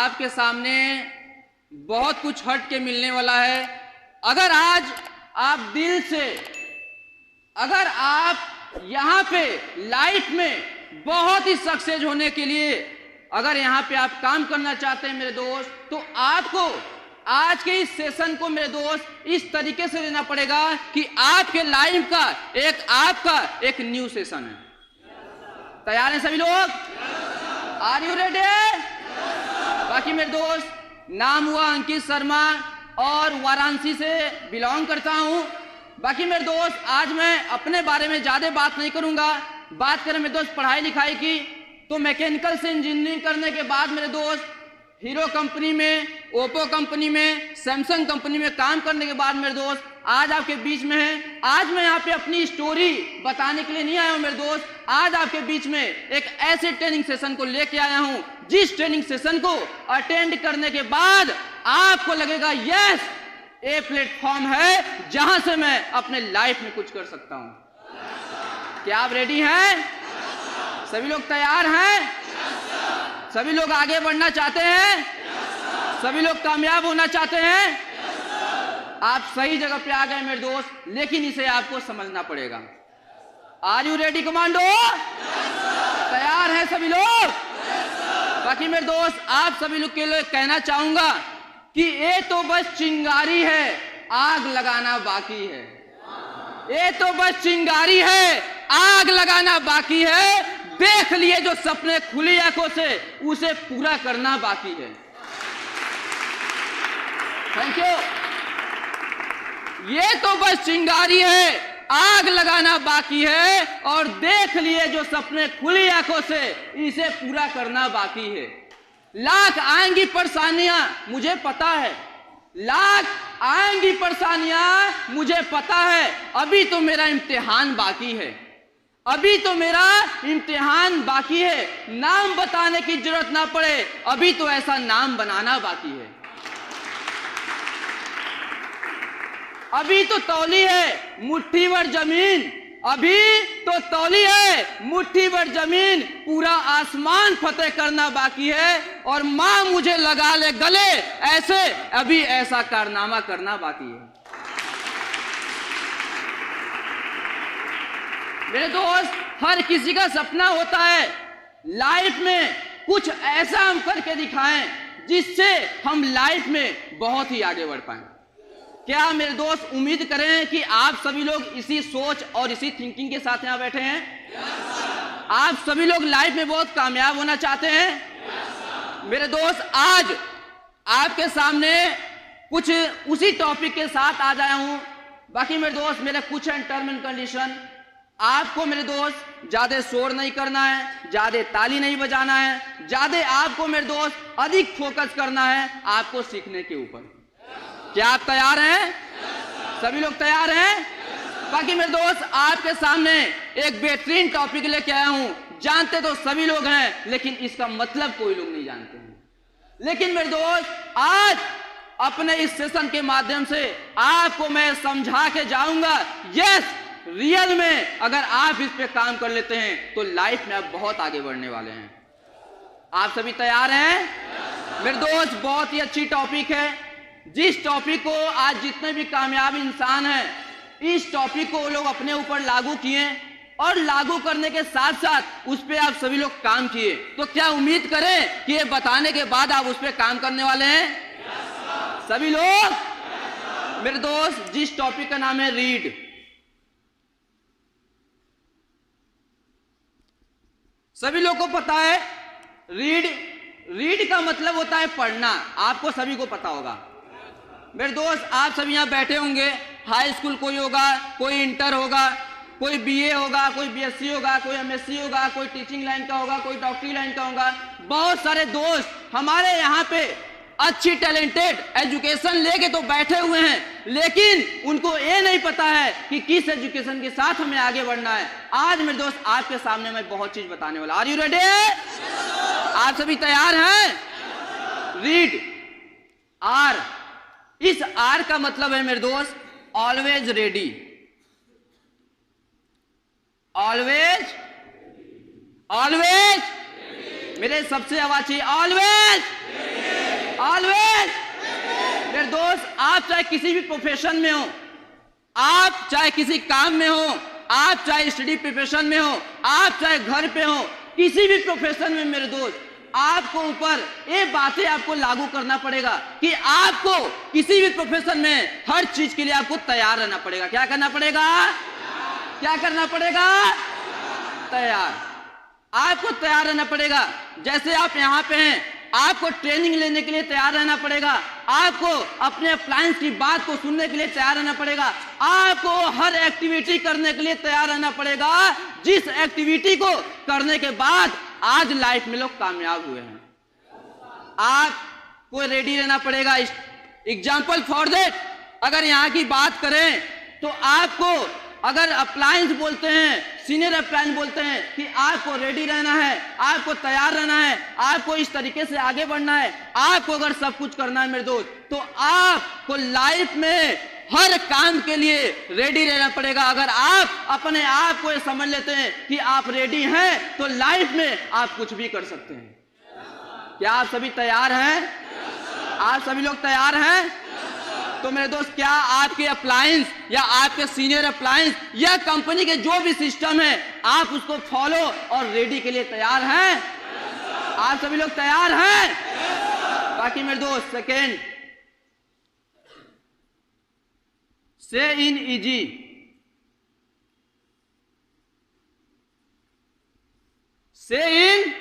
आपके सामने बहुत कुछ हट के मिलने वाला है। अगर आज आप दिल से, अगर आप यहाँ पे लाइफ में बहुत ही सक्सेस होने के लिए अगर यहाँ पे आप काम करना चाहते हैं मेरे दोस्त, तो आपको आज के इस सेशन को मेरे दोस्त इस तरीके से लेना पड़ेगा कि आपके लाइफ का आपका एक न्यू सेशन है। तैयार हैं सभी लोग? Are you ready? बाकी मेरे दोस्त, नाम हुआ अंकित शर्मा और वाराणसी से बिलोंग करता हूं। बाकी मेरे दोस्त, आज मैं अपने बारे में ज्यादा बात नहीं करूंगा। बात करें मेरे दोस्त पढ़ाई लिखाई की, तो मैकेनिकल से इंजीनियरिंग करने के बाद मेरे दोस्त हीरो कंपनी में, ओप्पो कंपनी में, सैमसंग कंपनी में काम करने के बाद मेरे दोस्त आज आपके बीच में है। आज मैं यहाँ पे अपनी स्टोरी बताने के लिए नहीं आया हूँ मेरे दोस्त। आज आपके बीच में एक ऐसे ट्रेनिंग सेशन को लेके आया हूँ जिस ट्रेनिंग सेशन को अटेंड करने के बाद आपको लगेगा यस, ये प्लेटफॉर्म है जहां से मैं अपने लाइफ में कुछ कर सकता हूं। क्या आप रेडी हैं? सभी लोग तैयार हैं? सभी लोग आगे बढ़ना चाहते हैं? सभी लोग कामयाब होना चाहते हैं? आप सही जगह पे आ गए मेरे दोस्त, लेकिन इसे आपको समझना पड़ेगा। Are you ready commando? तैयार हैं सभी लोग? बाकी मेरे दोस्त, आप सभी लोग के लिए कहना चाहूंगा कि ये तो बस चिंगारी है, आग लगाना बाकी है। ये तो बस चिंगारी है, आग लगाना बाकी है। देख लिए जो सपने खुली आंखों से, उसे पूरा करना बाकी है। Thank you. ये तो बस चिंगारी है, आग लगाना बाकी है, और देख लिए जो सपने खुली आंखों से, इसे पूरा करना बाकी है। लाख आएंगी परेशानियां, मुझे पता है, लाख आएंगी परेशानियां मुझे पता है। अभी तो मेरा इम्तिहान बाकी है, अभी तो मेरा इम्तिहान बाकी है। नाम बताने की जरूरत ना पड़े, अभी तो ऐसा नाम बनाना बाकी है। अभी तो तौली है मुट्ठी भर जमीन, अभी तो तौली है मुट्ठी भर जमीन, पूरा आसमान फतेह करना बाकी है। और मां मुझे लगा ले गले ऐसे, अभी ऐसा कारनामा करना बाकी है। मेरे दोस्त, हर किसी का सपना होता है लाइफ में कुछ ऐसा हम करके दिखाएं जिससे हम लाइफ में बहुत ही आगे बढ़ पाएं। क्या मेरे दोस्त उम्मीद करें कि आप सभी लोग इसी सोच और इसी थिंकिंग के साथ यहाँ बैठे हैं? आप सभी लोग लाइफ में बहुत कामयाब होना चाहते हैं? मेरे दोस्त, आज आपके सामने कुछ उसी टॉपिक के साथ आ जाया हूं। बाकी मेरे दोस्त, मेरे कुछ हैं टर्म एंड कंडीशन। आपको मेरे दोस्त ज्यादा शोर नहीं करना है, ज्यादा ताली नहीं बजाना है, ज्यादा आपको मेरे दोस्त अधिक फोकस करना है आपको सीखने के ऊपर। क्या आप तैयार हैं? सभी लोग तैयार हैं? बाकी मेरे दोस्त, आपके सामने एक बेहतरीन टॉपिक लेके आया हूं। जानते तो सभी लोग हैं, लेकिन इसका मतलब कोई लोग नहीं जानते हैं। लेकिन मेरे दोस्त, आज अपने इस सेशन के माध्यम से आपको मैं समझा के जाऊंगा, यस, रियल में अगर आप इस पे काम कर लेते हैं तो लाइफ में आप बहुत आगे बढ़ने वाले हैं। आप सभी तैयार हैं? मेरे दोस्त, बहुत ही अच्छी टॉपिक है। जिस टॉपिक को आज जितने भी कामयाब इंसान हैं, इस टॉपिक को वो लोग अपने ऊपर लागू किए, और लागू करने के साथ साथ उस पर आप सभी लोग काम किए। तो क्या उम्मीद करें कि ये बताने के बाद आप उस पर काम करने वाले हैं? सभी लोग? मेरे दोस्त, जिस टॉपिक का नाम है रीड, सभी लोग को पता है रीड का मतलब होता है पढ़ना। आपको सभी को पता होगा। मेरे दोस्त, आप सभी यहाँ बैठे होंगे, हाई स्कूल कोई होगा, कोई इंटर होगा, कोई बीए होगा, कोई बीएससी होगा, कोई एमएससी होगा, कोई टीचिंग लाइन का होगा, कोई डॉक्टरी लाइन का होगा। बहुत सारे दोस्त हमारे यहाँ पे अच्छी टैलेंटेड एजुकेशन लेके तो बैठे हुए हैं, लेकिन उनको ये नहीं पता है कि किस एजुकेशन के साथ हमें आगे बढ़ना है। आज मेरे दोस्त, आपके सामने मैं बहुत चीज बताने वाला। Are you ready? आप सभी तैयार हैं? रीड, आर, इस आर का मतलब है मेरे दोस्त ऑलवेज रेडी। ऑलवेज, ऑलवेज, मेरे सबसे आवाज चाहिए, ऑलवेज। दोस्त, आप चाहे किसी भी प्रोफेशन में हो, आप चाहे किसी काम में हो, आप चाहे स्टडी प्रोफेशन में हो, आप चाहे घर पे हो, किसी भी प्रोफेशन में मेरे दोस्त, आपको ऊपर ये बातें आपको लागू करना पड़ेगा कि आपको किसी भी प्रोफेशन में हर चीज के लिए आपको तैयार रहना पड़ेगा। क्या करना पड़ेगा? क्या करना पड़ेगा? तैयार। आपको तैयार रहना पड़ेगा। जैसे आप यहाँ पे हैं, आपको ट्रेनिंग लेने के लिए तैयार रहना पड़ेगा, आपको अपने अप्लायंस की बात को सुनने के लिए तैयार रहना पड़ेगा, आपको हर एक्टिविटी करने के लिए तैयार रहना पड़ेगा, जिस एक्टिविटी को करने के बाद आज लाइफ में लोग कामयाब हुए हैं। आपको रेडी रहना पड़ेगा। एग्जाम्पल फॉर दैट, अगर यहाँ की बात करें तो आपको अगर अप्लायंस बोलते हैं, सीनियर अप्लायंस बोलते हैं कि आपको रेडी रहना है, आपको तैयार रहना है, आपको इस तरीके से आगे बढ़ना है, आपको अगर सब कुछ करना है मेरे दोस्त, तो आपको लाइफ में हर काम के लिए रेडी रहना पड़ेगा। अगर आप अपने आप को समझ लेते हैं कि आप रेडी हैं, तो लाइफ में आप कुछ भी कर सकते हैं। क्या आप सभी तैयार हैं? आप सभी लोग तैयार हैं? तो मेरे दोस्त, क्या आपके अप्लायंस या आपके सीनियर अप्लायंस या कंपनी के जो भी सिस्टम है, आप उसको फॉलो और रेडी के लिए तैयार हैं? आप सभी लोग तैयार हैं? बाकी मेरे दोस्त, सेकेंड, से इन इजी। से इन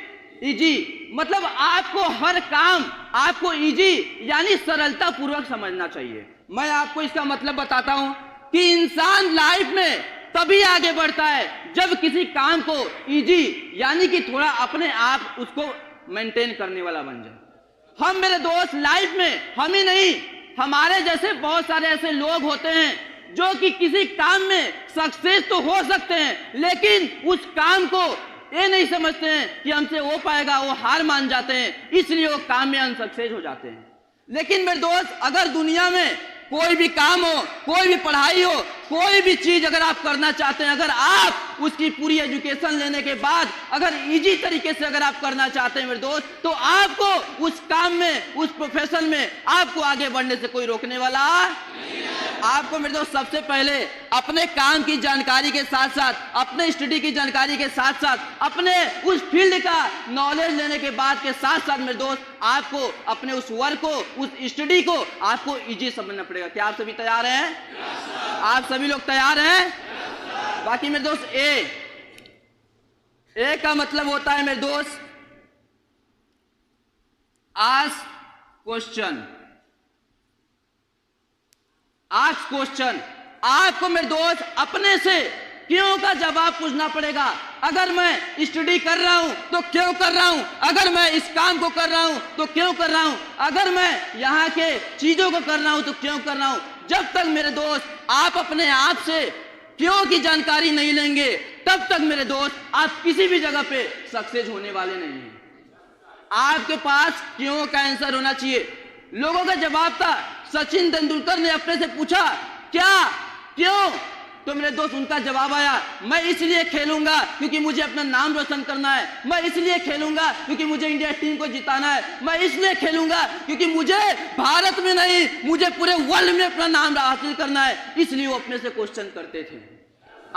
इजी मतलब आपको हर काम आपको इजी यानी सरलता पूर्वक समझना चाहिए। मैं आपको इसका मतलब बताता हूं कि इंसान लाइफ में तभी आगे बढ़ता है जब किसी काम को इजी यानी कि थोड़ा अपने आप उसको मेंटेन करने वाला बन जाए। हम मेरे दोस्त लाइफ में, हम ही नहीं, हमारे जैसे बहुत सारे ऐसे लोग होते हैं जो कि किसी काम में सक्सेस तो हो सकते हैं, लेकिन उस काम को ये नहीं समझते हैं कि हमसे हो पाएगा, वो हार मान जाते हैं, इसलिए वो काम में अनसक्सेस हो जाते हैं। लेकिन मेरे दोस्त, अगर दुनिया में कोई भी काम हो, कोई भी पढ़ाई हो, कोई भी चीज अगर आप करना चाहते हैं, अगर आप उसकी पूरी एजुकेशन लेने के बाद अगर इजी तरीके से अगर आप करना चाहते हैं मेरे दोस्त, तो आपको उस काम में, उस प्रोफेशन में आपको आगे बढ़ने से कोई रोकने वाला नहीं है। आपको मेरे दोस्त सबसे पहले अपने काम की जानकारी के साथ साथ, अपने स्टडी की जानकारी के साथ साथ, अपने उस फील्ड का नॉलेज लेने के बाद के साथ साथ मेरे दोस्त, आपको अपने उस वर्क को, उस स्टडी को आपको इजी समझना पड़ेगा। क्या आप सभी तैयार हैं? आप सभी लोग तैयार हैं? बाकी मेरे दोस्त, ए का मतलब होता है मेरे दोस्त आस्क क्वेश्चन। आस्क क्वेश्चन, आपको मेरे दोस्त अपने से क्यों का जवाब पूछना पड़ेगा। अगर मैं स्टडी कर रहा हूं तो क्यों कर रहा हूं, अगर मैं इस काम को कर रहा हूं तो क्यों कर रहा हूं, अगर मैं यहाँ के चीजों को कर रहा हूं तो क्यों कर रहा हूं। जब तक मेरे दोस्त आप अपने आप से क्यों की जानकारी नहीं लेंगे, तब तक मेरे दोस्त आप किसी भी जगह पे सक्सेस होने वाले नहीं हैं। आपके पास क्यों का आंसर होना चाहिए। लोगों का जवाब था, सचिन तेंदुलकर ने अपने से पूछा क्या, क्यों, तो मेरे दोस्त उनका जवाब आया, मैं इसलिए खेलूंगा क्योंकि मुझे अपना नाम रोशन करना है, मैं इसलिए खेलूंगा क्योंकि मुझे इंडिया टीम को जिताना है, मैं इसलिए खेलूंगा क्योंकि मुझे भारत में नहीं, मुझे पूरे वर्ल्ड में अपना नाम हासिल करना है। इसलिए वो अपने से क्वेश्चन करते थे।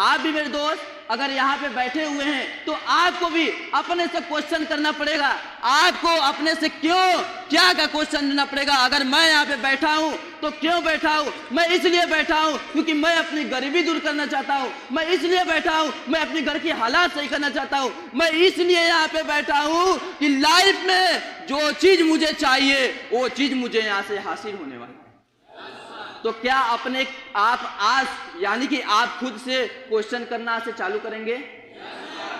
आप भी मेरे दोस्त अगर यहाँ पे बैठे हुए हैं तो आपको भी अपने से क्वेश्चन करना पड़ेगा। आपको अपने से क्यों, क्या का क्वेश्चन करना पड़ेगा। अगर मैं यहाँ पे बैठा हूँ तो क्यों बैठा हूँ, मैं इसलिए बैठा हूँ क्योंकि मैं अपनी गरीबी दूर करना चाहता हूँ, मैं इसलिए बैठा हूँ मैं अपने घर की हालात सही करना चाहता हूँ, मैं इसलिए यहाँ पे बैठा हूँ कि लाइफ में जो चीज मुझे चाहिए वो चीज मुझे यहाँ से हासिल होने वाली है। तो क्या अपने आप आज यानी कि आप खुद से क्वेश्चन करना से चालू करेंगे?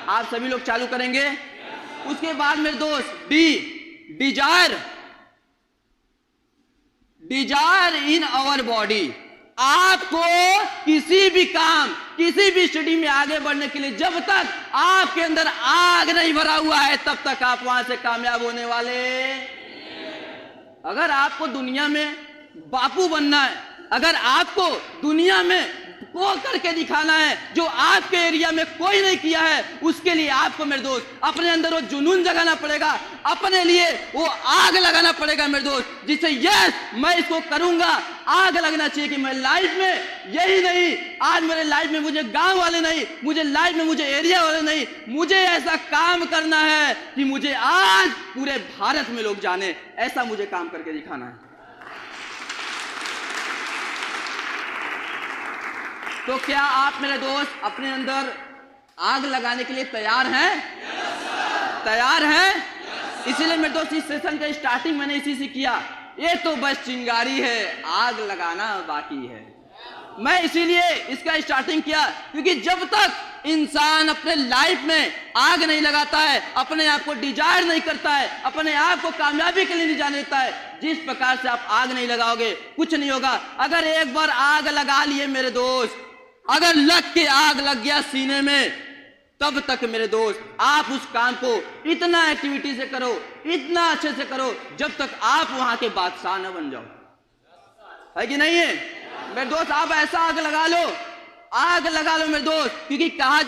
आप सभी लोग चालू करेंगे? उसके बाद मेरे दोस्त डिजायर इन आवर बॉडी। आपको किसी भी काम, किसी भी स्टडी में आगे बढ़ने के लिए जब तक आपके अंदर आग नहीं भरा हुआ है तब तक आप वहां से कामयाब होने वाले। अगर आपको दुनिया में बापू बनना है, अगर आपको दुनिया में वो करके दिखाना है जो आपके एरिया में कोई नहीं किया है। उसके लिए आपको मेरे दोस्त अपने अंदर वो जुनून जगाना पड़ेगा, अपने लिए वो आग लगाना पड़ेगा मेरे दोस्त, जिससे यस मैं इसको करूंगा। आग लगना चाहिए कि मैं लाइफ में यही नहीं, आज मेरे लाइफ में मुझे गांव वाले नहीं, मुझे लाइफ में मुझे एरिया वाले नहीं, मुझे ऐसा काम करना है कि मुझे आज पूरे भारत में लोग जाने, ऐसा मुझे काम करके दिखाना है। तो क्या आप मेरे दोस्त अपने अंदर आग लगाने के लिए तैयार हैं? तैयार हैं? इसीलिए मेरे दोस्त इस सेशन का स्टार्टिंग मैंने इसी से किया। ये तो बस चिंगारी है, आग लगाना बाकी है। मैं इसीलिए इसका स्टार्टिंग किया क्योंकि जब तक इंसान अपने लाइफ में आग नहीं लगाता है, अपने आप को डिजायर नहीं करता है, अपने आप को कामयाबी के लिए नहीं जान लेता है, जिस प्रकार से आप आग नहीं लगाओगे कुछ नहीं होगा। अगर एक बार आग लगा लिए मेरे दोस्त, अगर लग के आग लग गया सीने में, तब तक मेरे दोस्त आप उस काम को इतना एक्टिविटी से करो, इतना अच्छे से करो, जब तक आप वहां के बादशाह न बन जाओ। है कि नहीं है मेरे दोस्त? आप ऐसा आग लगा लो, आग लगा लो मेरे दोस्त, क्योंकि कहा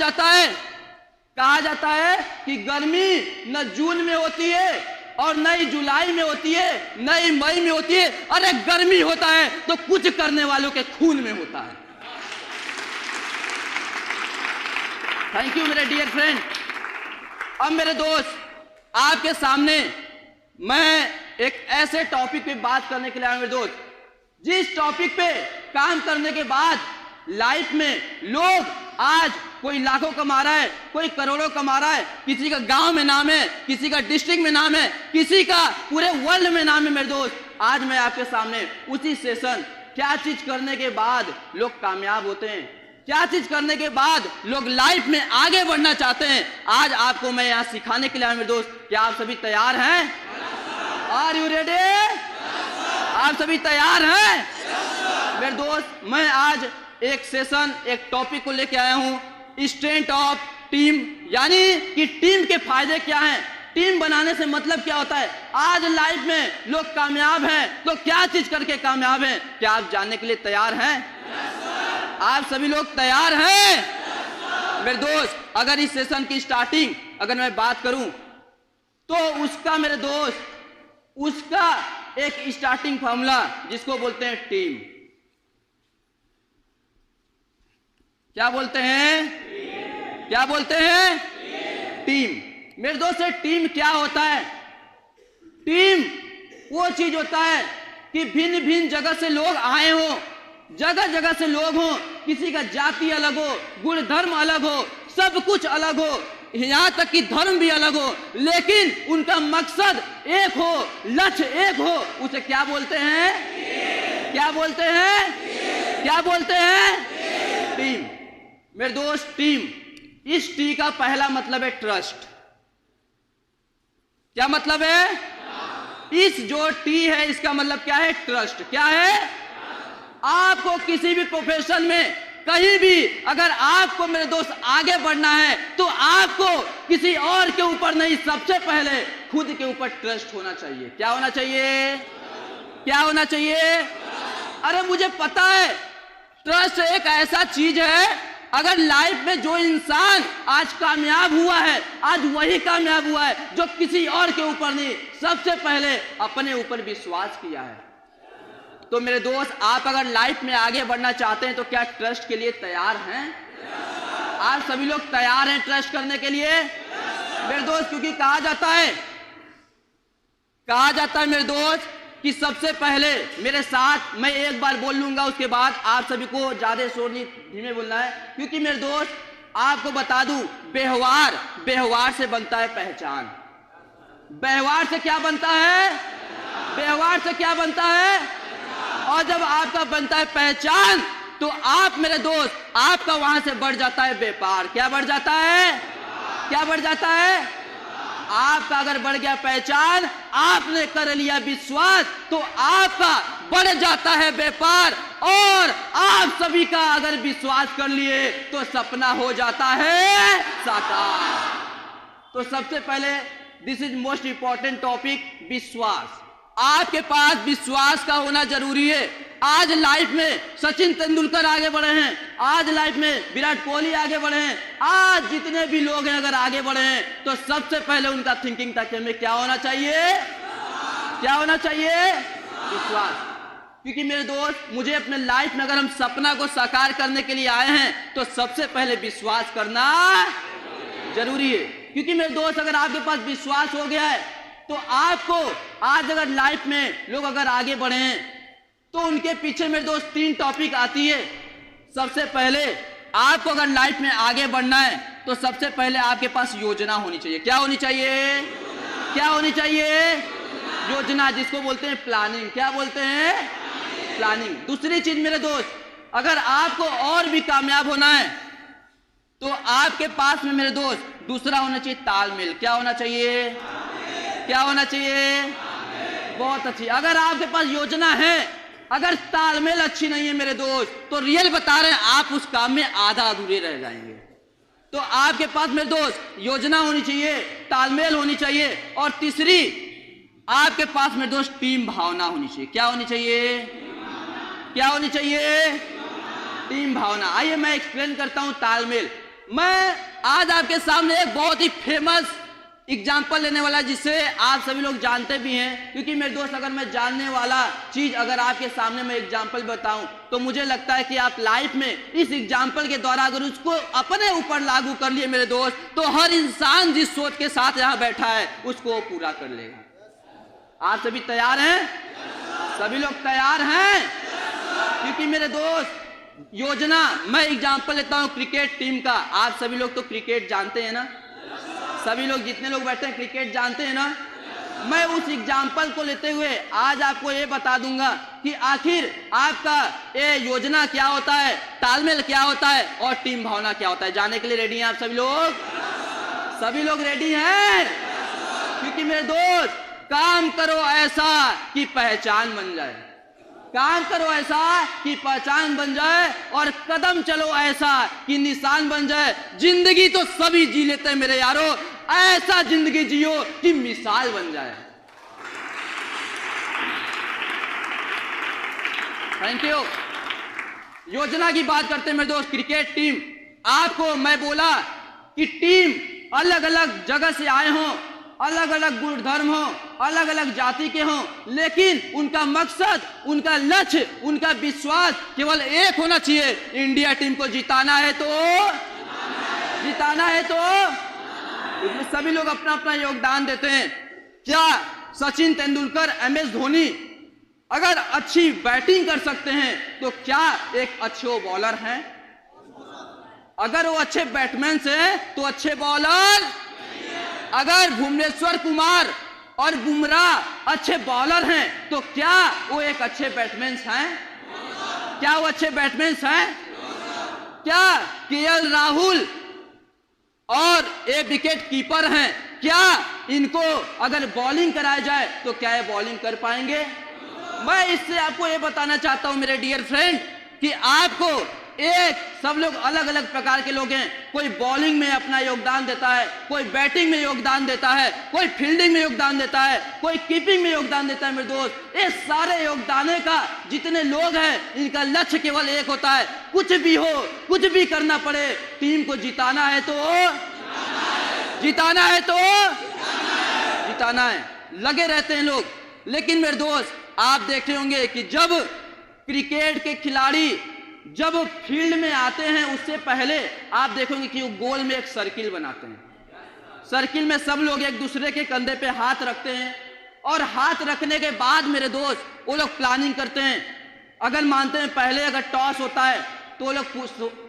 जाता है कि गर्मी न जून में होती है और न ही जुलाई में होती है, न ही मई में होती है। अरे गर्मी होता है तो कुछ करने वालों के खून में होता है। थैंक यू मेरे डियर फ्रेंड। अब मेरे दोस्त आपके सामने मैं एक ऐसे टॉपिक पे बात करने के लिए आया मेरे दोस्त, जिस टॉपिक पे काम करने के बाद लाइफ में लोग आज कोई लाखों कमा रहा है, कोई करोड़ों कमा रहा है, किसी का गांव में नाम है, किसी का डिस्ट्रिक्ट में नाम है, किसी का पूरे वर्ल्ड में नाम है मेरे दोस्त। आज मैं आपके सामने उसी सेशन, क्या चीज करने के बाद लोग कामयाब होते हैं, क्या चीज करने के बाद लोग लाइफ में आगे बढ़ना चाहते हैं, आज आपको मैं यहाँ सिखाने के लिए आया मेरे दोस्त। क्या आप सभी तैयार हैं? Are you ready? आप सभी तैयार हैं? मेरे दोस्त मैं आज एक सेशन, एक टॉपिक को लेके आया हूँ, स्ट्रेंथ ऑफ टीम, यानी कि टीम के फायदे क्या हैं, टीम बनाने से मतलब क्या होता है। आज लाइफ में लोग कामयाब हैं तो क्या चीज करके कामयाब हैं, क्या आप जानने के लिए तैयार हैं? आप सभी लोग तैयार हैं? मेरे दोस्त अगर इस सेशन की स्टार्टिंग अगर मैं बात करूं तो उसका मेरे दोस्त उसका एक स्टार्टिंग फॉर्मूला जिसको बोलते हैं टीम। क्या बोलते हैं? क्या बोलते हैं? टीम। मेरे दोस्त से टीम क्या होता है? टीम वो चीज होता है कि भिन्न भिन्न जगह से लोग आए हो, जगह जगह से लोग हो, किसी का जाति अलग हो, गुण धर्म अलग हो, सब कुछ अलग हो, यहाँ तक कि धर्म भी अलग हो, लेकिन उनका मकसद एक हो, लक्ष्य एक हो, उसे क्या बोलते हैं? क्या बोलते हैं? क्या बोलते हैं? टीम। मेरे दोस्त टीम, इस टी का पहला मतलब है ट्रस्ट। क्या मतलब है? इस जो टी है इसका मतलब क्या है? ट्रस्ट। क्या है? आपको किसी भी प्रोफेशन में कहीं भी अगर आपको मेरे दोस्त आगे बढ़ना है तो आपको किसी और के ऊपर नहीं, सबसे पहले खुद के ऊपर ट्रस्ट होना चाहिए। क्या होना चाहिए? क्या होना चाहिए? अरे मुझे पता है ट्रस्ट एक ऐसा चीज है, अगर लाइफ में जो इंसान आज कामयाब हुआ है, आज वही कामयाब हुआ है जो किसी और के ऊपर नहीं, सबसे पहले अपने ऊपर विश्वास किया है। तो मेरे दोस्त आप अगर लाइफ में आगे बढ़ना चाहते हैं तो क्या ट्रस्ट के लिए तैयार हैं? आप सभी लोग तैयार हैं ट्रस्ट करने के लिए? मेरे दोस्त क्योंकि कहा जाता है मेरे दोस्त कि सबसे पहले मेरे साथ मैं एक बार बोल लूंगा, उसके बाद आप सभी को ज्यादा शोर नहीं, धीमे बोलना है, क्योंकि मेरे दोस्त आपको बता दूं व्यवहार से बनता है पहचान। व्यवहार से क्या बनता है? व्यवहार से क्या बनता है? और जब आपका बनता है पहचान तो आप मेरे दोस्त आपका वहां से बढ़ जाता है व्यापार। क्या बढ़ जाता है? क्या बढ़ जाता है? आपका अगर बढ़ गया पहचान, आपने कर लिया विश्वास, तो आपका बढ़ जाता है व्यापार, और आप सभी का अगर विश्वास कर लिए तो सपना हो जाता है साकार। तो सबसे पहले this is most important topic, विश्वास। आपके पास विश्वास का होना जरूरी है। आज लाइफ में सचिन तेंदुलकर आगे बढ़े हैं, आज लाइफ में विराट कोहली आगे बढ़े हैं, आज जितने भी लोग हैं अगर आगे बढ़े हैं तो सबसे पहले उनका थिंकिंग था कि हमें क्या होना चाहिए, क्या होना चाहिए? विश्वास। क्योंकि मेरे दोस्त, मुझे अपने लाइफ में अगर हम सपना को साकार करने के लिए आए हैं तो सबसे पहले विश्वास करना जरूरी है। क्योंकि मेरे दोस्त, अगर आपके पास विश्वास हो गया है तो आपको आज अगर लाइफ में लोग अगर आगे बढ़े हैं तो उनके पीछे मेरे दोस्त 3 टॉपिक आती है। सबसे पहले आपको अगर लाइफ में आगे बढ़ना है तो सबसे पहले आपके पास योजना होनी चाहिए। क्या होनी चाहिए? क्या होनी चाहिए? योजना, जिसको बोलते हैं प्लानिंग। क्या बोलते हैं? प्लानिंग। दूसरी चीज मेरे दोस्त, अगर आपको और भी कामयाब होना है तो आपके पास में मेरे दोस्त दूसरा होना चाहिए तालमेल। क्या होना चाहिए? क्या होना चाहिए? बहुत अच्छी। अगर आपके पास योजना है, अगर तालमेल अच्छी नहीं है मेरे दोस्त, तो रियल बता रहे हैं आप उस काम में आधा अधूरे रह जाएंगे। तो आपके पास मेरे दोस्त योजना होनी चाहिए, तालमेल होनी चाहिए, और तीसरी आपके पास मेरे दोस्त टीम भावना होनी चाहिए। क्या होनी चाहिए? क्या होनी चाहिए? टीम भावना। आइए मैं एक्सप्लेन करता हूं तालमेल। मैं आज आपके सामने एक बहुत ही फेमस एग्जाम्पल लेने वाला जिसे आप सभी लोग जानते भी हैं। क्योंकि मेरे दोस्त, अगर मैं जानने वाला चीज अगर आपके सामने मैं एग्जाम्पल बताऊं तो मुझे लगता है कि आप लाइफ में इस एग्जाम्पल के द्वारा अगर उसको अपने ऊपर लागू कर लिए मेरे दोस्त, तो हर इंसान जिस सोच के साथ यहां बैठा है उसको पूरा कर लेगा। आप सभी तैयार हैं? सभी लोग तैयार हैं? क्योंकि मेरे दोस्त, योजना, मैं एग्जाम्पल लेता हूं क्रिकेट टीम का। आप सभी लोग तो क्रिकेट जानते हैं ना? सभी लोग जितने लोग बैठे हैं क्रिकेट जानते हैं ना? मैं उस एग्जाम्पल को लेते हुए आज आपको ये बता दूंगा कि आखिर आपका ये योजना क्या होता है, तालमेल क्या होता है और टीम भावना क्या होता है। जानने के लिए रेडी हैं आप सभी लोग? सभी लोग रेडी हैं? क्योंकि मेरे दोस्त, काम करो ऐसा कि पहचान बन जाए, काम करो ऐसा कि पहचान बन जाए, और कदम चलो ऐसा कि निशान बन जाए। जिंदगी तो सभी जी लेते हैं मेरे यारो, ऐसा जिंदगी जियो कि मिसाल बन जाए। Thank you. योजना की बात करते हैं मेरे दोस्त, क्रिकेट टीम। आपको मैं बोला कि टीम अलग अलग जगह से आए हों, अलग अलग गुण धर्म हो, अलग अलग जाति के हों, लेकिन उनका मकसद, उनका लक्ष्य, उनका विश्वास केवल एक होना चाहिए। इंडिया टीम को जिताना है तो जिताना है तो इसमें सभी लोग अपना अपना योगदान देते हैं। क्या सचिन तेंदुलकर, MS धोनी अगर अच्छी बैटिंग कर सकते हैं तो क्या एक अच्छे बॉलर हैं? अगर वो अच्छे बैट्समैन हैं तो अच्छे बॉलर। अगर भुवनेश्वर कुमार और बुमराह अच्छे बॉलर हैं तो क्या वो एक अच्छे बैट्समैन हैं? क्या वो अच्छे बैट्समैन हैं? क्या KL राहुल और ये विकेट कीपर हैं, क्या इनको अगर बॉलिंग कराया जाए तो क्या ये बॉलिंग कर पाएंगे? मैं इससे आपको ये बताना चाहता हूं मेरे डियर फ्रेंड कि आपको एक, सब लोग अलग अलग प्रकार के लोग हैं। कोई बॉलिंग में अपना योगदान देता है, कोई बैटिंग में योगदान देता है, कोई फील्डिंग में योगदान देता है, कोई कीपिंग में योगदान देता है। मेरे दोस्त, ये सारे योगदान का जितने लोग हैं इनका लक्ष्य केवल एक होता है, कुछ भी हो, कुछ भी करना पड़े, टीम को जिताना है तो जिताना है तो जिताना है। लगे रहते हैं लोग। लेकिन मेरे दोस्त, आप देख रहे होंगे कि जब क्रिकेट के खिलाड़ी जब फील्ड में आते हैं उससे पहले आप देखोगे कि वो गोल में एक सर्किल बनाते हैं। सर्किल में सब लोग एक दूसरे के कंधे पे हाथ रखते हैं, और हाथ रखने के बाद मेरे दोस्त वो लोग प्लानिंग करते हैं। अगर मानते हैं पहले अगर टॉस होता है तो वो लोग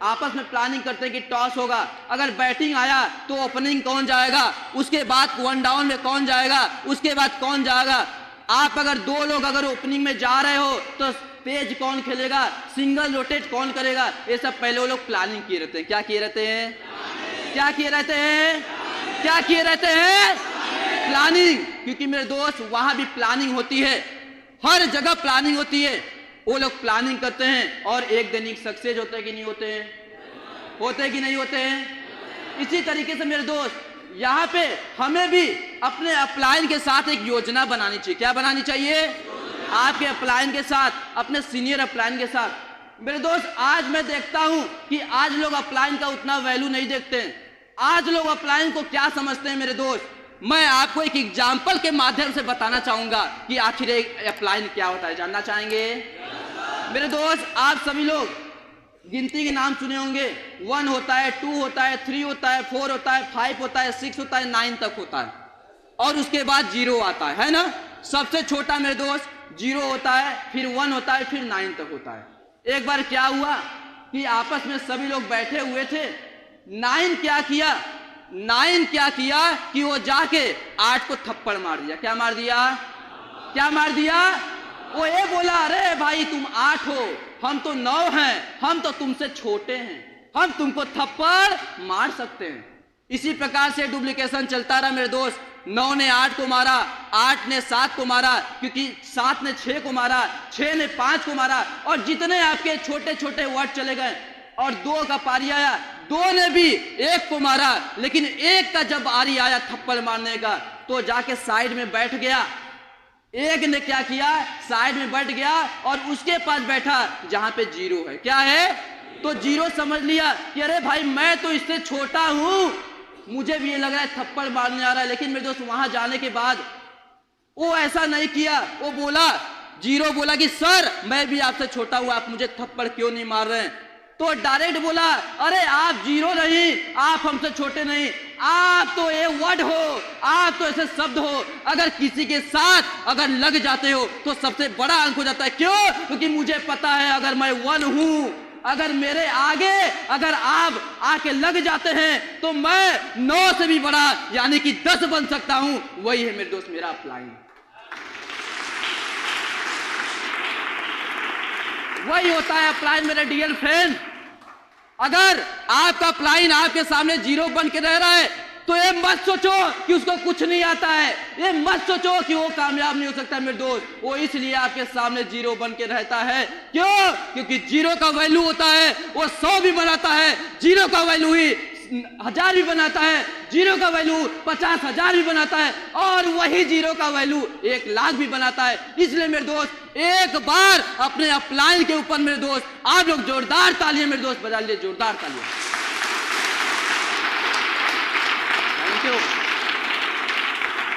आपस में प्लानिंग करते हैं कि टॉस होगा, अगर बैटिंग आया तो ओपनिंग कौन जाएगा, उसके बाद 1 डाउन में कौन जाएगा, उसके बाद कौन जाएगा। आप अगर 2 लोग अगर ओपनिंग में जा रहे हो तो तेज कौन खेलेगा, सिंगल रोटेट कौन करेगा, ये सब पहले वो लोग प्लानिंग किए रहते हैं। क्या किए रहते हैं? क्या किए रहते हैं? क्या किए रहते हैं? प्लानिंग। क्योंकि मेरे दोस्त, वहां भी प्लानिंग होती है, हर जगह प्लानिंग होती है। वो लोग प्लानिंग करते हैं और एक दिन सक्सेस होते हैं कि नहीं होते हैं? होते हैं कि नहीं होते हैं? इसी तरीके से मेरे दोस्त, यहाँ पे हमें भी अपने अपलाइन के साथ एक योजना बनानी चाहिए। क्या बनानी चाहिए? आपके अपलाइन के साथ, अपने सीनियर अपलाइन के साथ। मेरे दोस्त, आज मैं देखता हूं कि आज लोग अपलाइन का उतना वैल्यू नहीं देखते हैं। आज लोग अपलाइन को क्या समझते हैं मेरे दोस्त, मैं आपको एक एग्जाम्पल के माध्यम से बताना चाहूंगा कि आखिर एक अपलाइन क्या होता है। जानना चाहेंगे? मेरे दोस्त, आप सभी लोग गिनती के नाम सुने होंगे। 1 होता है, 2 होता है, 3 होता है, 4 होता है, 5 होता है, 6 होता है, 9 तक होता है और उसके बाद 0 आता है ना। सबसे छोटा मेरे दोस्त 0 होता है, फिर 1 होता है, फिर 9 तक होता है। एक बार क्या हुआ कि आपस में सभी लोग बैठे हुए थे। 9 क्या किया कि वो जाके 8 को थप्पड़ मार दिया। क्या मार दिया? वो ये बोला, अरे भाई तुम 8 हो, हम तो 9 हैं, हम तो तुमसे छोटे हैं, हम तुमको थप्पड़ मार सकते हैं। इसी प्रकार से डुप्लीकेशन चलता रहा मेरे दोस्त। 9 ने 8 को मारा, 8 ने 7 को मारा, क्योंकि 7 ने 6 को मारा, 6 ने 5 को मारा, और जितने आपके छोटे छोटे वर्ड चले गए। और 2 का पारी आया, 2 ने भी 1 को मारा, लेकिन 1 का जब बारी आया थप्पड़ मारने का तो जाके साइड में बैठ गया। 1 ने क्या किया? साइड में बैठ गया और उसके पास बैठा जहां पे 0 है। क्या है? तो 0 समझ लिया कि अरे भाई मैं तो इससे छोटा हूं, मुझे भी ये लग रहा है थप्पड़ मारने आ रहा है। लेकिन मेरे दोस्त, वहां जाने के बाद वो ऐसा नहीं किया। वो बोला, 0 बोला कि सर मैं भी आपसे छोटा हूं, आप मुझे थप्पड़ क्यों नहीं मार रहे हैं? तो डायरेक्ट बोला, अरे आप 0 नहीं, आप हमसे छोटे नहीं, आप तो ये वर्ड हो, आप तो ऐसे शब्द हो, अगर किसी के साथ अगर लग जाते हो तो सबसे बड़ा अंक हो जाता है। क्यों? क्योंकि मुझे पता है अगर मैं 1 हूं, अगर मेरे आगे अगर आप आके लग जाते हैं तो मैं 9 से भी बड़ा यानी कि 10 बन सकता हूं। वही है मेरे दोस्त मेरा अपलाइन, वही होता है अपलाइन मेरे डियर फ्रेंड। अगर आपका अपलाइन आपके सामने 0 बन के रह रहा है तो ये मत सोचो कि उसको कुछ नहीं आता है, ये मत सोचो कि वो कामयाब नहीं हो सकता मेरे दोस्त। वो इसलिए आपके सामने 0 बन के रहता है। क्यों? क्योंकि 0 का वैल्यू होता है वो 100 भी बनाता है, 0 का वैल्यू ही 1000 भी बनाता है, 0 का वैल्यू 50,000 भी बनाता है, और वही 0 का वैल्यू 1,00,000 भी बनाता है। इसलिए मेरे दोस्त एक बार अपने अपलाइन के ऊपर मेरे दोस्त आप लोग जोरदार तालियां मेरे दोस्त बजा लीजिए, जोरदार तालियां।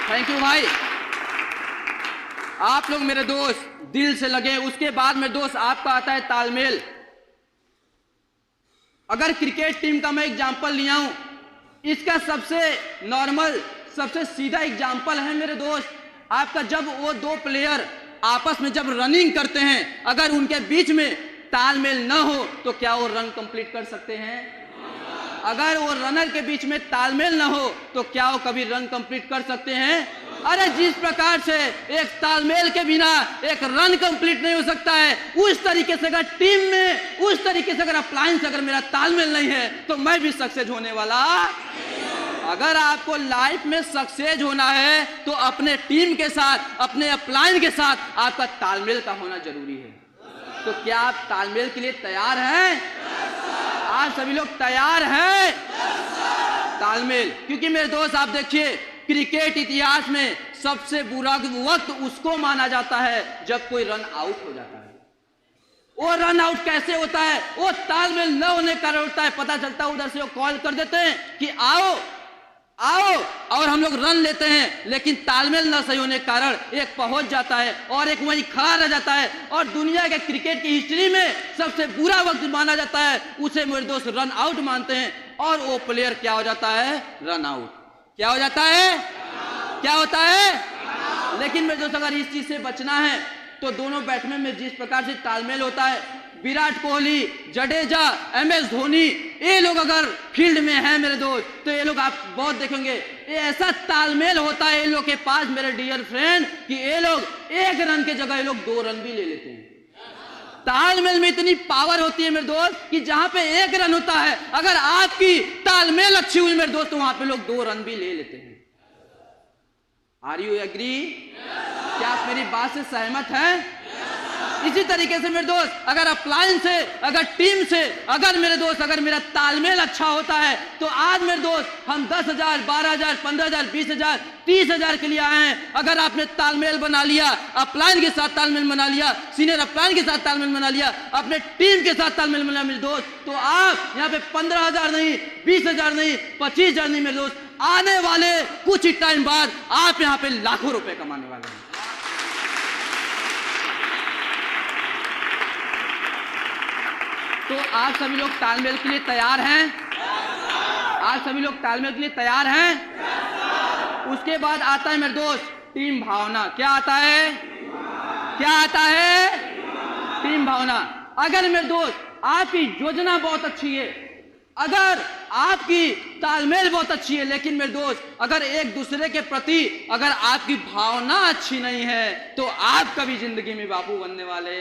थैंक यू भाई, आप लोग मेरे दोस्त दिल से लगे। उसके बाद मेरे दोस्त आपका आता है तालमेल। अगर क्रिकेट टीम का मैं एग्जांपल लिया हूं, इसका सबसे नॉर्मल सबसे सीधा एग्जांपल है मेरे दोस्त आपका, जब वो 2 प्लेयर आपस में जब रनिंग करते हैं, अगर उनके बीच में तालमेल न हो तो क्या वो रन कंप्लीट कर सकते हैं? अगर वो रनर के बीच में तालमेल न हो तो क्या वो कभी रन कंप्लीट कर सकते हैं? अरे जिस प्रकार से एक तालमेल के बिना एक रन कंप्लीट नहीं हो सकता है, उस तरीके से अगर टीम में, उस तरीके से अगर अपलाइन से अगर मेरा तालमेल नहीं है तो मैं भी सक्सेस होने वाला। अगर आपको लाइफ में सक्सेस होना है तो अपने टीम के साथ, अपने अपलाइन के साथ आपका तालमेल का होना जरूरी है। तो क्या आप तालमेल के लिए तैयार हैं? आप सभी लोग तैयार हैं? तालमेल, क्योंकि मेरे दोस्त आप देखिए क्रिकेट इतिहास में सबसे बुरा वक्त उसको माना जाता है जब कोई रन आउट हो जाता है। वो रन आउट कैसे होता है? वो तालमेल न होने का कारण होता है। पता चलता है उधर से वो कॉल कर देते हैं कि आओ आओ, और हम लोग रन लेते हैं, लेकिन तालमेल न सही होने के कारण एक पहुंच जाता है और एक वहीं खड़ा रह जाता है। और दुनिया के क्रिकेट की हिस्ट्री में सबसे बुरा वक्त माना जाता है, उसे मेरे दोस्त रन आउट मानते हैं, और वो प्लेयर क्या हो जाता है? Run out. क्या हो जाता है? क्या होता है? लेकिन मेरे दोस्त अगर इस चीज से बचना है तो दोनों बैट्समैन में जिस प्रकार से तालमेल होता है, विराट कोहली, जडेजा, MS धोनी, ये लोग अगर फील्ड में हैं मेरे दोस्त तो ये लोग आप बहुत देखेंगे, ये ऐसा तालमेल होता है ये लोग के पास मेरे डियर फ्रेंड कि ये लोग 1 रन के जगह ये लोग 2 रन भी ले लेते हैं। तालमेल में इतनी पावर होती है मेरे दोस्त कि जहां पे 1 रन होता है, अगर आपकी तालमेल अच्छी हुई मेरे दोस्त तो वहां पे लोग 2 रन भी ले लेते हैं। Are you agree? क्या आप मेरी बात से सहमत हैं? इसी तरीके से मेरे दोस्त अगर अप्लायंस से, अगर टीम से, अगर मेरे दोस्त अगर मेरा तालमेल अच्छा होता है तो आज मेरे दोस्त हम 10,000, 12,000, 15,000, 20,000, 30,000 के लिए आए हैं। अगर आपने तालमेल बना लिया, अपलाइन के साथ तालमेल बना लिया, सीनियर अपलाइन के साथ तालमेल बना लिया, अपने टीम के साथ तालमेल बना मेरे दोस्त, तो आप यहाँ पे 15,000 नहीं, 20,000 नहीं, 25,000 नहीं मेरे दोस्त, आने वाले कुछ ही टाइम बाद आप यहाँ पे लाखों रुपए कमाने वाले हैं। तो आप सभी लोग तालमेल के लिए तैयार हैं? आप सभी लोग तालमेल के लिए तैयार हैं? उसके बाद आता है मेरे दोस्त टीम भावना। क्या आता है? क्या आता है? टीम भावना। अगर मेरे दोस्त आपकी योजना बहुत अच्छी है, अगर आपकी तालमेल बहुत अच्छी है, लेकिन मेरे दोस्त अगर एक दूसरे के प्रति अगर आपकी भावना अच्छी नहीं है तो आप कभी जिंदगी में बाबू बनने वाले।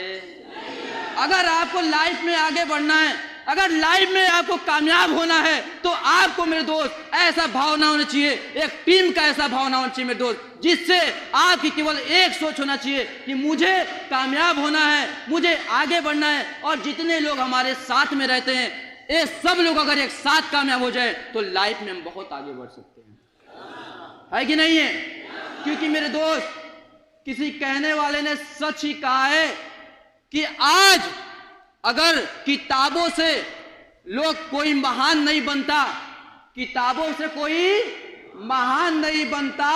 अगर आपको लाइफ में आगे बढ़ना है, अगर लाइफ में आपको कामयाब होना है तो आपको मेरे दोस्त ऐसा भावना होना चाहिए, एक टीम का ऐसा भावना होना चाहिए मेरे दोस्त, जिससे आपकी केवल एक सोच होना चाहिए कि मुझे कामयाब होना है, मुझे आगे बढ़ना है। और जितने लोग हमारे साथ में रहते हैं, ये सब लोग अगर एक साथ कामयाब हो जाए तो लाइफ में हम बहुत आगे बढ़ सकते हैं, है कि नहीं है? क्योंकि मेरे दोस्त किसी कहने वाले ने सच ही कहा है कि आज अगर किताबों से लोग कोई महान नहीं बनता, किताबों से कोई महान नहीं बनता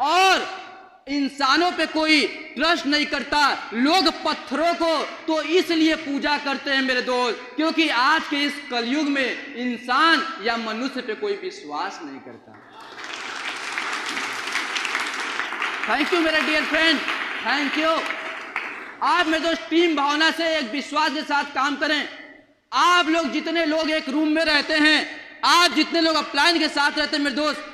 और इंसानों पे कोई ट्रस्ट नहीं करता, लोग पत्थरों को तो इसलिए पूजा करते हैं मेरे दोस्त क्योंकि आज के इस कलयुग में इंसान या मनुष्य पे कोई विश्वास नहीं करता। थैंक यू मेरे डियर फ्रेंड, थैंक यू। आप मेरे दोस्त टीम भावना से एक विश्वास के साथ काम करें। आप लोग जितने लोग एक रूम में रहते हैं, आप जितने लोग अपलाइन के साथ रहते हैं मेरे दोस्त,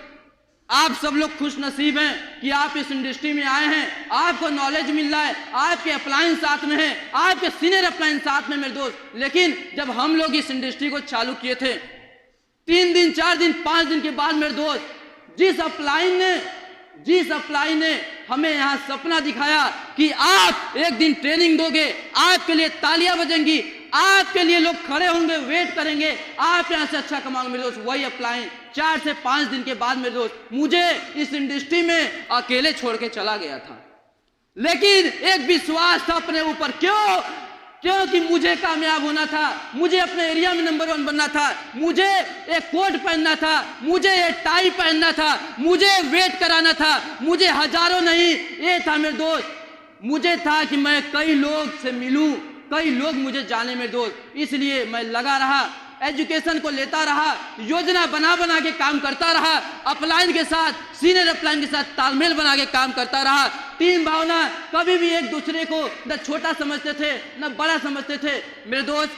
आप सब लोग खुश नसीब हैं कि आप इस इंडस्ट्री में आए हैं, आपको नॉलेज मिल रहा है, आपके अपलाइन साथ में हैं, आपके सीनियर अपलाइन साथ में मेरे दोस्त। लेकिन जब हम लोग इस इंडस्ट्री को चालू किए थे, 3 दिन, 4 दिन, 5 दिन के बाद मेरे दोस्त जिस अपलाइन ने हमें यहाँ सपना दिखाया कि आप एक दिन ट्रेनिंग दोगे, आपके लिए तालियां बजेंगी, आपके लिए लोग खड़े होंगे, वेट करेंगे, आप यहाँ से अच्छा कमाओगे मेरे दोस्त, वही अपलाइन 4 से 5 दिन के बाद मेरे दोस्त मुझे इस इंडस्ट्री में अकेले छोड़ के चला गया था। लेकिन एक विश्वास था अपने ऊपर। क्योंकि मुझे कामयाब होना था, मुझे अपने एरिया में नंबर 1 बनना था, मुझे एक कोट पहनना था, मुझे एक टाई पहनना था, मुझे वेट कराना था, मुझे हजारों नहीं, ये था मेरे दोस्त, मुझे था कि मैं कई लोग से मिलूं, कई लोग मुझे जाने मेरे दोस्त। इसलिए मैं लगा रहा, एजुकेशन को लेता रहा, योजना बना बना के काम करता रहा, अपलाइन के साथ, सीनियर अपलाइन के साथ तालमेल बना के काम करता रहा। टीम भावना, कभी भी एक दूसरे को न छोटा समझते थे न बड़ा समझते थे मेरे दोस्त।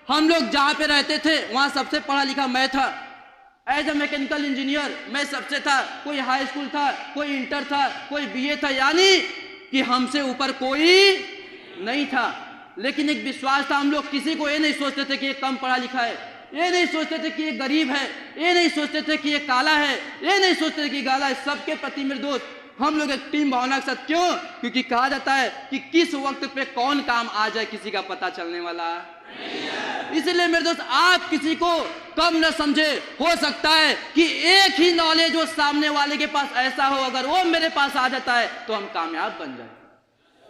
हम लोग जहाँ पे रहते थे वहाँ सबसे पढ़ा लिखा मैं था, एज ए मैकेनिकल इंजीनियर मैं सबसे था, कोई हाई स्कूल था, कोई इंटर था, कोई बीए था, यानी कि हमसे ऊपर कोई नहीं था। लेकिन एक विश्वास था, हम लोग किसी को ये नहीं सोचते थे कि ये कम पढ़ा लिखा है, ये नहीं सोचते थे कि ये गरीब है, ये नहीं सोचते थे कि ये काला है, ये नहीं सोचते थे कि गाला है। सबके प्रति मेरे दोस्त हम लोग एक टीम भावना के साथ। क्यों? क्योंकि कहा जाता है कि किस वक्त पे कौन काम आ जाए किसी का पता चलने वाला है। इसलिए मेरे दोस्त आप किसी को कम न समझे। हो सकता है कि एक ही नॉलेज वो सामने वाले के पास ऐसा हो, अगर वो मेरे पास आ जाता है तो हम कामयाब बन जाए।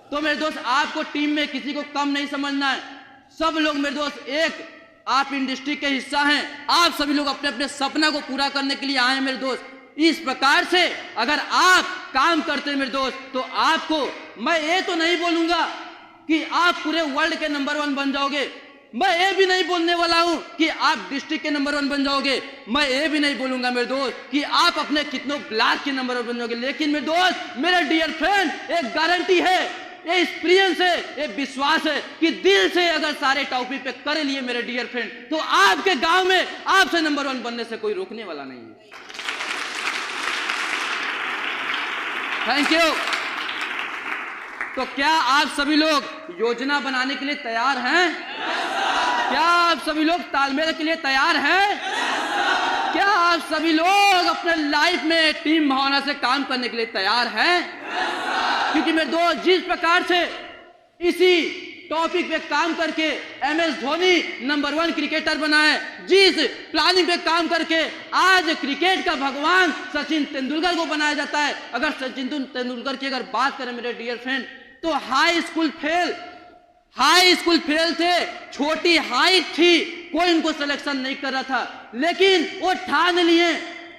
तो मेरे दोस्त आपको टीम में किसी को कम नहीं समझना है। सब लोग मेरे दोस्त एक आप इंडस्ट्री के हिस्सा हैं, आप सभी लोग अपने अपने सपना को पूरा करने के लिए आए हैं मेरे दोस्त। इस प्रकार से अगर आप काम करते हैं मेरे दोस्त तो आपको मैं ये तो नहीं बोलूंगा कि आप पूरे वर्ल्ड के नंबर 1 बन जाओगे, मैं ये भी नहीं बोलने वाला हूं कि आप डिस्ट्रिक्ट के नंबर 1 बन जाओगे, मैं ये भी नहीं बोलूंगा मेरे दोस्त कि आप अपने कितनों ब्लॉक के नंबर 1 बन जाओगे। लेकिन मेरे दोस्त, मेरे डियर फ्रेंड, एक गारंटी है, ये एक्सपीरियंस है, ये विश्वास है कि दिल से अगर सारे टॉपिक पे कर लिए मेरे डियर फ्रेंड, तो आपके गांव में आपसे नंबर 1 बनने से कोई रोकने वाला नहीं है। Thank you. तो क्या आप सभी लोग योजना बनाने के लिए तैयार हैं? क्या आप सभी लोग तालमेल के लिए तैयार हैं? क्या आप सभी लोग अपने लाइफ में टीम भावना से काम करने के लिए तैयार हैं? क्योंकि मेरे दोस्त, जिस प्रकार से इसी टॉपिक पे काम करके MS धोनी नंबर 1 क्रिकेटर बना है, जिस प्लानिंग पे काम करके आज क्रिकेट का भगवान सचिन तेंदुलकर को बनाया जाता है। अगर सचिन तेंदुलकर की अगर बात करें मेरे डियर फ्रेंड, तो हाई स्कूल फेल थे, छोटी हाइट थी, कोई इनको सिलेक्शन नहीं कर रहा था, लेकिन वो ठान लिए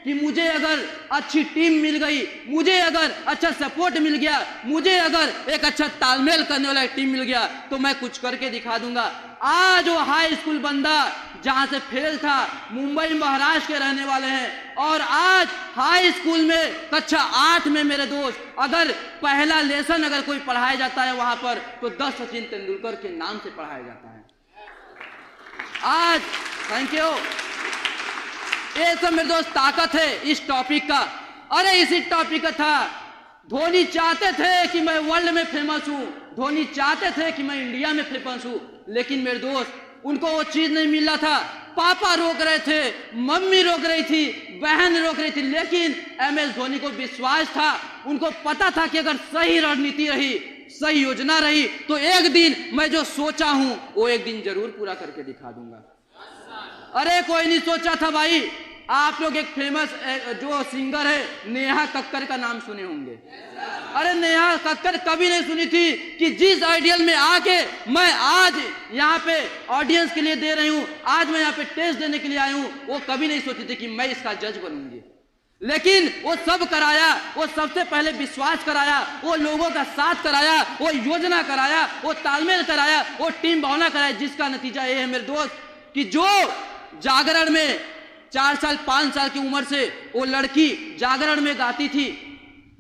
कि मुझे अगर अच्छी टीम मिल गई, मुझे अगर अच्छा सपोर्ट मिल गया, मुझे अगर एक अच्छा तालमेल करने वाला टीम मिल गया, तो मैं कुछ करके दिखा दूंगा। आज वो हाई स्कूल बंदा जहां से फेल था, मुंबई महाराष्ट्र के रहने वाले हैं, और आज हाई स्कूल में कक्षा 8 में मेरे दोस्त अगर पहला लेसन अगर कोई पढ़ाया जाता है वहां पर, तो 10 सचिन तेंदुलकर के नाम से पढ़ाया जाता है। आज थैंक यू, ये सब मेरे दोस्त ताकत है इस टॉपिक का। अरे इसी टॉपिक का था, धोनी चाहते थे कि मैं वर्ल्ड में फेमस हूं, धोनी चाहते थे कि मैं इंडिया में फेमस हूं, लेकिन मेरे दोस्त उनको वो चीज नहीं मिल रहा था। पापा रोक रहे थे, मम्मी रोक रही थी, बहन रोक रही थी, लेकिन MS धोनी को विश्वास था, उनको पता था कि अगर सही रणनीति रही, सही योजना रही, तो एक दिन मैं जो सोचा हूं वो एक दिन जरूर पूरा करके दिखा दूंगा। अरे कोई नहीं सोचा था भाई। आप लोग एक फेमस जो सिंगर है नेहा कक्कर का नाम सुने होंगे। अरे नेहा कक्कर कभी नहीं सुनी थी कि जिस आइडियल में आके मैं आज यहाँ पे ऑडियंस के लिए दे रही हूँ, आज मैं यहाँ पे टेस्ट देने के लिए आई हूँ, वो कभी नहीं सोची थी कि मैं इसका जज बनूंगी। लेकिन वो सब कराया, वो सबसे पहले विश्वास कराया, वो लोगों का साथ कराया, वो योजना कराया, वो तालमेल कराया, वो टीम भावना कराया, जिसका नतीजा ये है मेरे दोस्त कि जो जागरण में 4 साल 5 साल की उम्र से वो लड़की जागरण में गाती थी,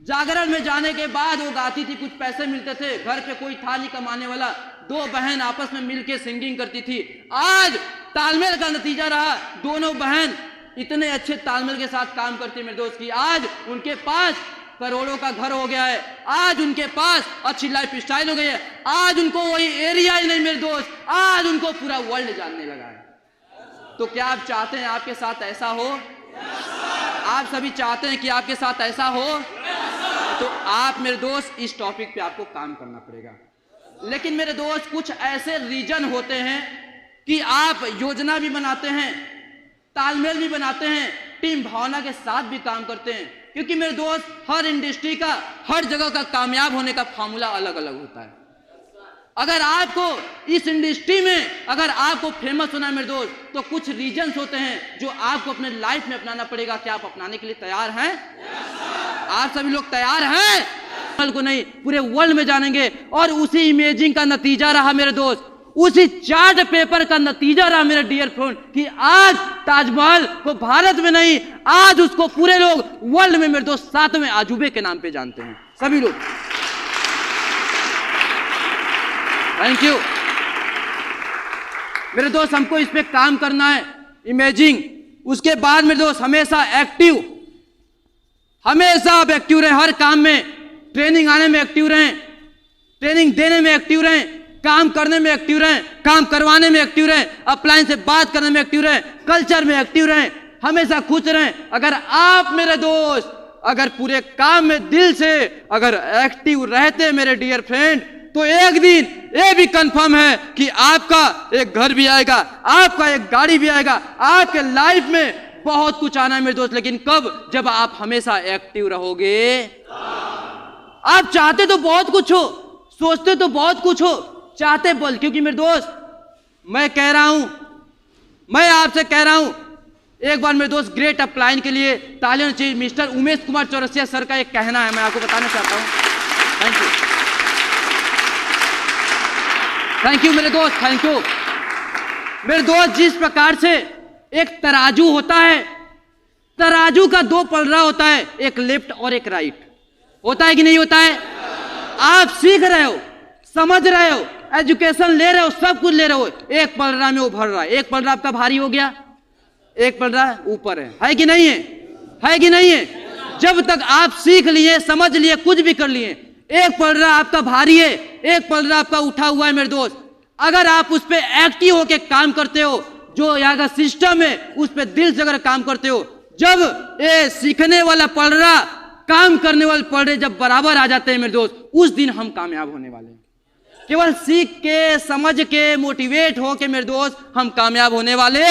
जागरण में जाने के बाद वो गाती थी, कुछ पैसे मिलते थे, घर पे कोई था नहीं कमाने वाला, 2 बहन आपस में मिलके सिंगिंग करती थी। आज तालमेल का नतीजा रहा, दोनों बहन इतने अच्छे तालमेल के साथ काम करती है मेरे दोस्त की आज उनके पास करोड़ों का घर हो गया है, आज उनके पास अच्छी लाइफ स्टाइल हो गई है, आज उनको वही एरिया ही नहीं मेरे दोस्त, आज उनको पूरा वर्ल्ड जानने लगा है। तो क्या आप चाहते हैं आपके साथ ऐसा हो? आप सभी चाहते हैं कि आपके साथ ऐसा हो? तो आप मेरे दोस्त इस टॉपिक पे आपको काम करना पड़ेगा। लेकिन मेरे दोस्त कुछ ऐसे रीजन होते हैं कि आप योजना भी बनाते हैं, तालमेल भी बनाते हैं, टीम भावना के साथ भी काम करते हैं, क्योंकि मेरे दोस्त हर इंडस्ट्री का, हर जगह का कामयाब होने का फॉर्मूला अलग अलग होता है। अगर आपको इस इंडस्ट्री में अगर आपको फेमस होना है मेरे दोस्त, तो कुछ रीजन्स होते हैं जो आपको अपने लाइफ में अपनाना पड़ेगा। क्या आप अपनाने के लिए तैयार हैं? आप सभी लोग तैयार हैं? को नहीं, पूरे वर्ल्ड में जानेंगे। और उसी इमेजिंग का नतीजा रहा मेरे दोस्त, उसी चार्ट पेपर का नतीजा रहा मेरे डियर फ्रेंड कि आज ताजमहल को भारत में नहीं, आज उसको पूरे लोग वर्ल्ड में मेरे दोस्त 7वें अजूबे के नाम पे जानते हैं सभी लोग। थैंक यू मेरे दोस्त, हमको इस पे काम करना है, इमेजिंग। उसके बाद मेरे दोस्त हमेशा एक्टिव, हमेशा आप एक्टिव रहें, हर काम में ट्रेनिंग आने में एक्टिव रहें, ट्रेनिंग देने में एक्टिव रहें, काम करने में एक्टिव रहें, काम करवाने में एक्टिव रहें, अपलाइन से बात करने में एक्टिव रहें, कल्चर में एक्टिव रहें, हमेशा खुश रहें। अगर आप मेरे दोस्त अगर पूरे काम में दिल से अगर एक्टिव रहते मेरे डियर फ्रेंड, तो एक दिन ये भी कंफर्म है कि आपका एक घर भी आएगा, आपका एक गाड़ी भी आएगा, आपके लाइफ में बहुत कुछ आना है मेरे दोस्त। लेकिन कब? जब आप हमेशा एक्टिव रहोगे। आप चाहते तो बहुत कुछ हो, सोचते तो बहुत कुछ हो, चाहते बोल, क्योंकि मेरे दोस्त मैं कह रहा हूं, मैं आपसे कह रहा हूं, एक बार मेरे दोस्त ग्रेट अपलाइन के लिए तालियां चाहिए। मिस्टर उमेश कुमार चौरसिया सर का एक कहना है, मैं आपको बताना चाहता हूं। थैंक यू, थैंक यू मेरे दोस्त, थैंक यू मेरे दोस्त। जिस प्रकार से एक तराजू होता है, तराजू का 2 पलड़ा होता है, एक लेफ्ट और एक राइट, होता है कि नहीं होता है? आप सीख रहे हो, समझ रहे हो, एजुकेशन ले रहे हो, सब कुछ ले रहे हो, एक पलड़ा में वो भर रहा है, एक पलड़ा आपका भारी हो गया, एक पलड़ा ऊपर है कि नहीं है? है कि नहीं है? जब तक आप सीख लिए, समझ लिए, कुछ भी कर लिए, एक पलड़ा आपका भारी है, एक पलड़ा आपका उठा हुआ है मेरे दोस्त। अगर आप उस पे एक्टिव होके काम करते हो, जो यहाँ का सिस्टम है उस पे दिल से अगर काम करते हो, जब ये सीखने वाला पलड़ा, काम करने वाले पलड़े जब बराबर आ जाते हैं मेरे दोस्त, उस दिन हम कामयाब होने वाले हैं। केवल सीख के, समझ के, मोटिवेट हो के मेरे दोस्त हम कामयाब होने वाले।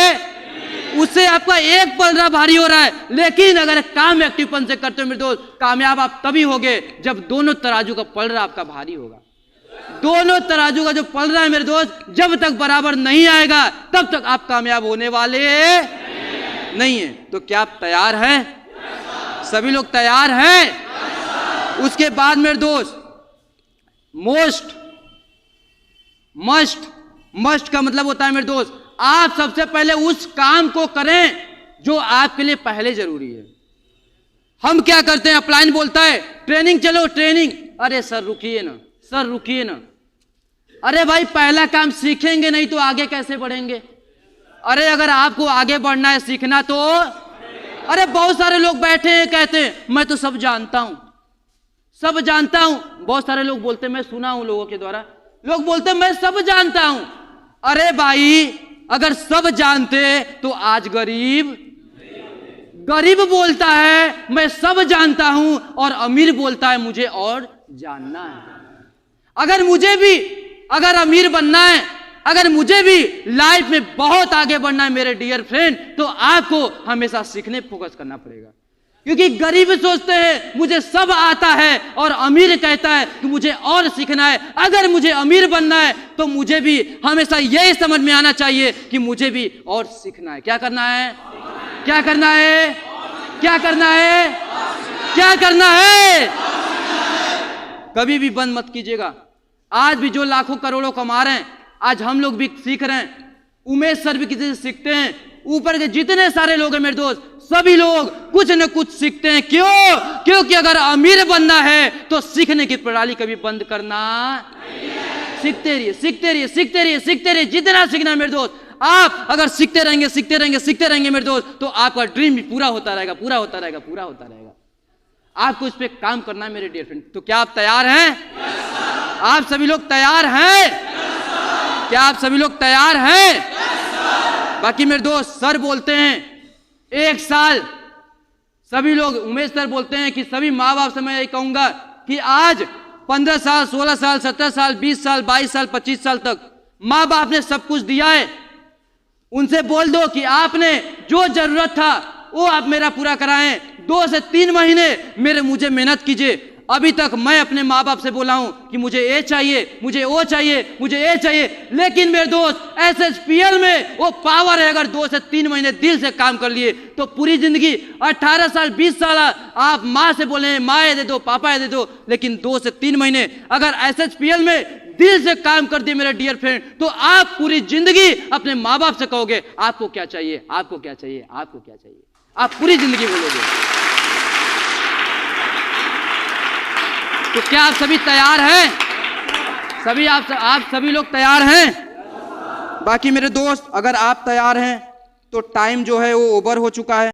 उससे आपका एक पलड़ा भारी हो रहा है, लेकिन अगर काम एक्टिवपन से करते हो मेरे दोस्त, कामयाब आप तभी होगे जब दोनों तराजू का पलड़ा आपका भारी होगा। दोनों तराजू का जो पलड़ा है मेरे दोस्त, जब तक बराबर नहीं आएगा तब तक आप कामयाब होने वाले नहीं है। तो क्या आप तैयार हैं? सभी लोग तैयार हैं? उसके बाद मेरे दोस्त मस्ट का मतलब होता है मेरे दोस्त, आप सबसे पहले उस काम को करें जो आपके लिए पहले जरूरी है। हम क्या करते हैं, अपलाइन बोलता है ट्रेनिंग चलो ट्रेनिंग, अरे सर रुकिए ना, सर रुकिए ना, अरे भाई पहला काम सीखेंगे नहीं तो आगे कैसे बढ़ेंगे? अरे अगर आपको आगे बढ़ना है, सीखना तो, अरे बहुत सारे लोग बैठे हैं कहते हैं मैं तो सब जानता हूं, सब जानता हूं। बहुत सारे लोग बोलते हैं, मैं सुना हूं लोगों के द्वारा, लोग बोलते हैं मैं सब जानता हूं। अरे भाई अगर सब जानते तो आज गरीब बोलता है मैं सब जानता हूं, और अमीर बोलता है मुझे और जानना है। अगर अमीर बनना है, अगर मुझे भी लाइफ में बहुत आगे बढ़ना है मेरे डियर फ्रेंड, तो आपको हमेशा सीखने फोकस करना पड़ेगा। क्योंकि गरीब सोचते हैं मुझे सब आता है, और अमीर कहता है कि मुझे और सीखना है। अगर मुझे अमीर बनना है तो मुझे भी हमेशा यही समझ में आना चाहिए कि मुझे भी और सीखना है। क्या करना है? क्या करना है? क्या करना है? क्या करना है? कभी भी बंद मत कीजिएगा। आज भी जो लाखों करोड़ों कमा रहे हैं, आज हम लोग भी सीख रहे हैं। उमेश सर भी किसी से सीखते हैं। ऊपर के जितने सारे लोग हैं मेरे दोस्त, सभी लोग कुछ न कुछ सीखते हैं। क्यों? क्योंकि अगर अमीर बनना है तो सीखने की प्रणाली कभी बंद करना नहीं है। सीखते रहिए, सीखते रहिए, सीखते रहिए, सीखते रहिए, जितना सीखना है मेरे दोस्त। आप अगर सीखते रहेंगे, सीखते रहेंगे, सीखते रहेंगे मेरे दोस्त, तो आपका ड्रीम भी पूरा होता रहेगा, पूरा होता रहेगा, पूरा होता रहेगा। आपको इस पे काम करना है मेरे डियर फ्रेंड। तो क्या आप तैयार हैं? आप सभी लोग तैयार हैं? क्या आप सभी लोग तैयार हैं? बाकी मेरे दोस्त सर बोलते हैं 1 साल, सभी लोग, उमेश सर बोलते हैं कि सभी माँ बाप से मैं यही कहूंगा कि आज 15 साल, 16 साल, 17 साल, 20 साल, 22 साल, 25 साल तक माँ बाप ने सब कुछ दिया है। उनसे बोल दो कि आपने जो जरूरत था वो आप मेरा पूरा कराएं। 2 से 3 महीने मुझे मेहनत कीजिए। अभी तक मैं अपने माँ बाप से बोला हूं कि मुझे ये चाहिए, मुझे वो चाहिए, मुझे ये चाहिए, लेकिन मेरे दोस्त SSPL में वो पावर है। अगर 2 से 3 महीने दिल से काम कर लिए तो पूरी जिंदगी 18 साल 20 साल आप माँ से बोले माँ ये दे दो, पापा ये दे दो, लेकिन 2 से 3 महीने अगर SSPL में दिल से काम कर दिए मेरे डियर फ्रेंड, तो आप पूरी जिंदगी अपने माँ बाप से कहोगे आपको क्या चाहिए, आपको क्या चाहिए, आपको क्या चाहिए, आप पूरी जिंदगी बोलोगे। तो क्या आप सभी तैयार हैं? सभी आप सभी लोग तैयार हैं? बाकी मेरे दोस्त अगर आप तैयार हैं तो टाइम जो है वो ओवर हो चुका है।